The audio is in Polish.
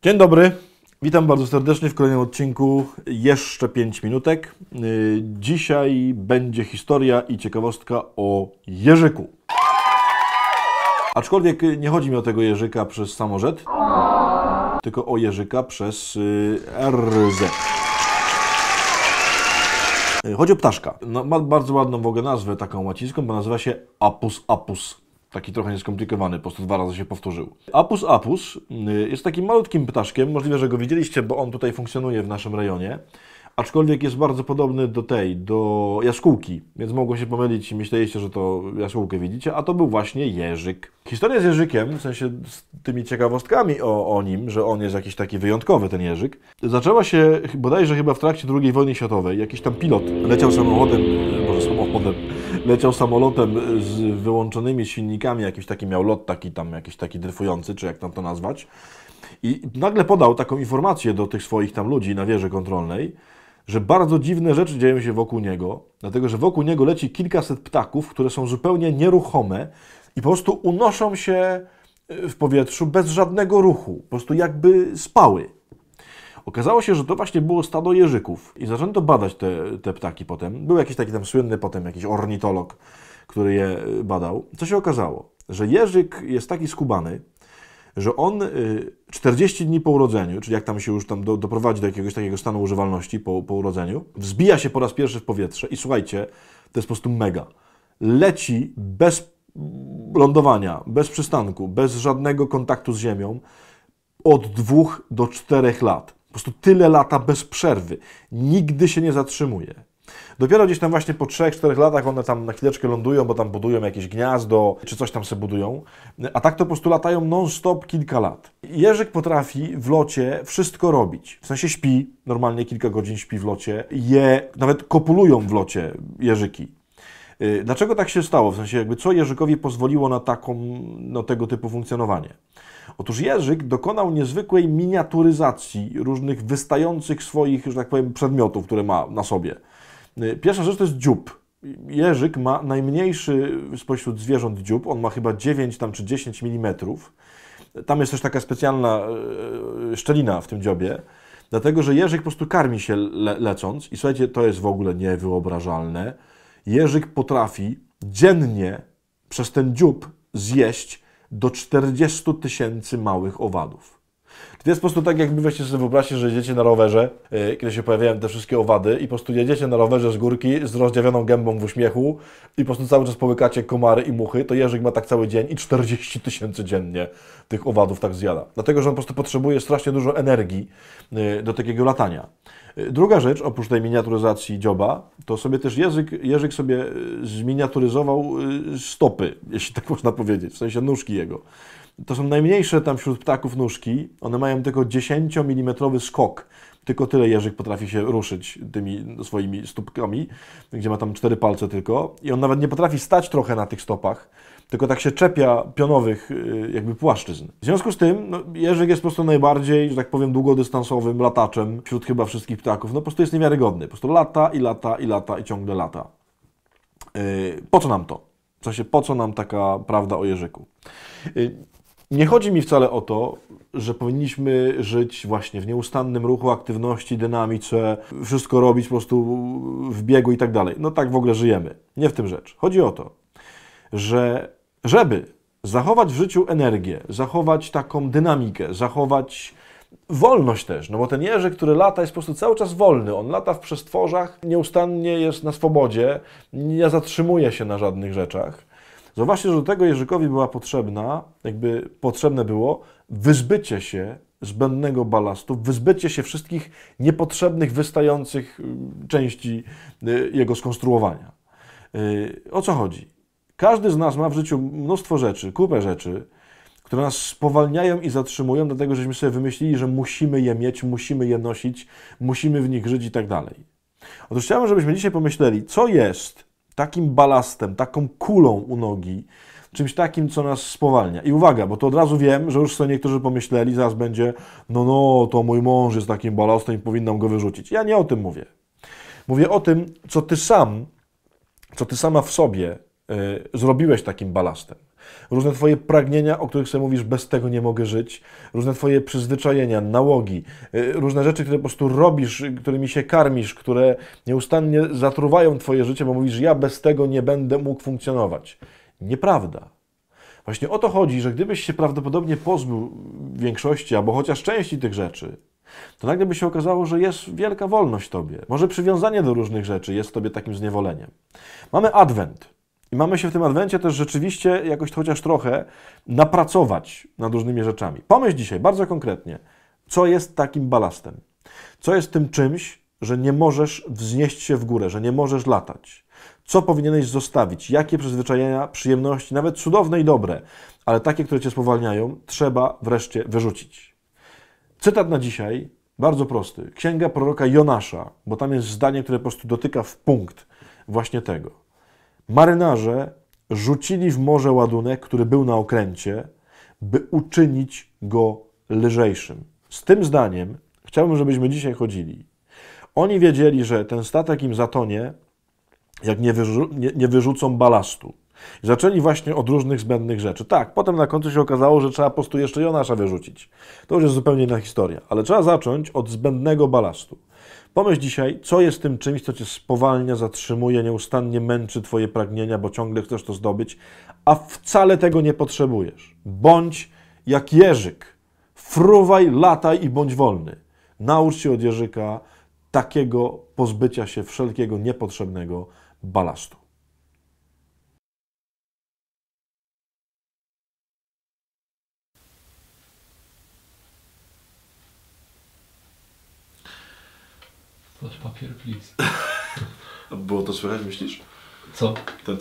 Dzień dobry, witam bardzo serdecznie w kolejnym odcinku Jeszcze 5 minutek. Dzisiaj będzie historia i ciekawostka o jeżyku. Aczkolwiek nie chodzi mi o tego jeżyka przez samorzet, tylko o jeżyka przez RZ. Chodzi o ptaszka. No, ma bardzo ładną w ogóle nazwę, taką łacińską, bo nazywa się Apus apus. Taki trochę nieskomplikowany, po prostu 2 razy się powtórzył. Apus apus jest takim malutkim ptaszkiem, możliwe, że go widzieliście, bo on tutaj funkcjonuje w naszym rejonie, aczkolwiek jest bardzo podobny do jaskółki, więc mogło się pomylić i myśleliście, że to jaskółkę widzicie, a to był właśnie jeżyk. Historia z jeżykiem, w sensie z tymi ciekawostkami o nim, że on jest jakiś taki wyjątkowy, ten jeżyk, zaczęła się bodajże chyba w trakcie II wojny światowej. Jakiś tam pilot leciał samolotem z wyłączonymi silnikami, jakiś taki miał lot, jakiś taki dryfujący, czy jak tam to nazwać. I nagle podał taką informację do tych swoich tam ludzi na wieży kontrolnej, że bardzo dziwne rzeczy dzieją się wokół niego, dlatego że wokół niego leci kilkaset ptaków, które są zupełnie nieruchome i po prostu unoszą się w powietrzu bez żadnego ruchu, po prostu jakby spały. Okazało się, że to właśnie było stado jeżyków i zaczęto badać te ptaki potem. Był jakiś taki tam słynny potem jakiś ornitolog, który je badał. Co się okazało? Że jeżyk jest taki skubany, że on 40 dni po urodzeniu, czyli jak tam się już tam doprowadzi do jakiegoś takiego stanu używalności po urodzeniu, wzbija się po raz pierwszy w powietrze i słuchajcie, to jest po prostu mega. Leci bez lądowania, bez przystanku, bez żadnego kontaktu z ziemią od 2 do 4 lat. Po prostu tyle lata bez przerwy. Nigdy się nie zatrzymuje. Dopiero gdzieś tam właśnie po 3-4 latach one tam na chwileczkę lądują, bo tam budują jakieś gniazdo, czy coś tam sobie budują. A tak to po prostu latają non-stop kilka lat. Jeżyk potrafi w locie wszystko robić. W sensie śpi, normalnie kilka godzin śpi w locie. Nawet kopulują w locie jeżyki. Dlaczego tak się stało? W sensie jakby co jeżykowi pozwoliło na tego typu funkcjonowanie? Otóż jeżyk dokonał niezwykłej miniaturyzacji różnych wystających swoich, że tak powiem, przedmiotów, które ma na sobie. Pierwsza rzecz to jest dziób. Jeżyk ma najmniejszy spośród zwierząt dziób, on ma chyba 9 czy 10 mm. Tam jest też taka specjalna szczelina w tym dziobie, dlatego że jeżyk po prostu karmi się lecąc i słuchajcie, to jest w ogóle niewyobrażalne. Jeżyk potrafi dziennie przez ten dziób zjeść do 40 000 małych owadów. To jest po prostu tak, jakby weźcie sobie wyobraźcie, że jedziecie na rowerze, kiedy się pojawiają te wszystkie owady i po prostu jedziecie na rowerze z górki z rozdziawioną gębą w uśmiechu i po prostu cały czas połykacie komary i muchy, to jeżyk ma tak cały dzień i 40 000 dziennie tych owadów tak zjada. Dlatego, że on po prostu potrzebuje strasznie dużo energii do takiego latania. Druga rzecz, oprócz tej miniaturyzacji dzioba, to sobie też jeżyk sobie zminiaturyzował stopy, jeśli tak można powiedzieć, w sensie nóżki jego. To są najmniejsze tam wśród ptaków nóżki, one mają tylko 10 mm skok. Tylko tyle jeżyk potrafi się ruszyć tymi swoimi stópkami, gdzie ma tam 4 palce tylko. I on nawet nie potrafi stać trochę na tych stopach, tylko tak się czepia pionowych jakby płaszczyzn. W związku z tym jeżyk jest po prostu najbardziej, że tak powiem, długodystansowym lataczem wśród chyba wszystkich ptaków. No po prostu jest niewiarygodny. Po prostu lata i lata i lata i ciągle lata. Po co nam to? W sensie, po co nam taka prawda o jeżyku? Nie chodzi mi wcale o to, że powinniśmy żyć właśnie w nieustannym ruchu, aktywności, dynamice, wszystko robić po prostu w biegu i tak dalej. No tak w ogóle żyjemy. Nie w tym rzecz. Chodzi o to, że żeby zachować w życiu energię, zachować taką dynamikę, zachować wolność też, no bo ten jeżyk, który lata, jest po prostu cały czas wolny. On lata w przestworzach, nieustannie jest na swobodzie, nie zatrzymuje się na żadnych rzeczach. Zobaczcie, że do tego jeżykowi była potrzebne było wyzbycie się zbędnego balastu, wyzbycie się wszystkich niepotrzebnych, wystających części jego skonstruowania. O co chodzi? Każdy z nas ma w życiu mnóstwo rzeczy, kupę rzeczy, które nas spowalniają i zatrzymują, dlatego żeśmy sobie wymyślili, że musimy je mieć, musimy je nosić, musimy w nich żyć i tak dalej. Otóż chciałbym, żebyśmy dzisiaj pomyśleli, co jest takim balastem, taką kulą u nogi, czymś takim, co nas spowalnia. I uwaga, bo to od razu wiem, że już sobie niektórzy pomyśleli, zaraz będzie, to mój mąż jest takim balastem i powinnam go wyrzucić. Ja nie o tym mówię. Mówię o tym, co ty sama w sobie zrobiłeś takim balastem. różne twoje pragnienia, o których sobie mówisz, bez tego nie mogę żyć, różne twoje przyzwyczajenia, nałogi, różne rzeczy, które po prostu robisz, którymi się karmisz, które nieustannie zatruwają twoje życie, bo mówisz, ja bez tego nie będę mógł funkcjonować. Nieprawda. Właśnie o to chodzi, że gdybyś się prawdopodobnie pozbył większości, albo chociaż części tych rzeczy, to nagle by się okazało, że jest wielka wolność w tobie. Może przywiązanie do różnych rzeczy jest w tobie takim zniewoleniem. Mamy Adwent i mamy się w tym Adwencie też rzeczywiście jakoś chociaż trochę napracować nad różnymi rzeczami. Pomyśl dzisiaj bardzo konkretnie, co jest takim balastem? Co jest tym czymś, że nie możesz wznieść się w górę, że nie możesz latać? Co powinieneś zostawić? Jakie przyzwyczajenia, przyjemności, nawet cudowne i dobre, ale takie, które cię spowalniają, trzeba wreszcie wyrzucić. Cytat na dzisiaj, bardzo prosty. Księga proroka Jonasza, bo tam jest zdanie, które po prostu dotyka w punkt właśnie tego. Marynarze rzucili w morze ładunek, który był na okręcie, by uczynić go lżejszym. Z tym zdaniem chciałbym, żebyśmy dzisiaj chodzili. Oni wiedzieli, że ten statek im zatonie, jak nie wyrzucą balastu. I zaczęli właśnie od różnych zbędnych rzeczy. Tak, potem na końcu się okazało, że trzeba po prostu jeszcze Jonasza wyrzucić. To już jest zupełnie inna historia. Ale trzeba zacząć od zbędnego balastu. Pomyśl dzisiaj, co jest tym czymś, co cię spowalnia, zatrzymuje, nieustannie męczy twoje pragnienia, bo ciągle chcesz to zdobyć, a wcale tego nie potrzebujesz. Bądź jak jeżyk. Fruwaj, lataj i bądź wolny. Naucz się od jeżyka takiego pozbycia się wszelkiego niepotrzebnego balastu. Masz papier, please. A było to słychać, myślisz? Co? Ten.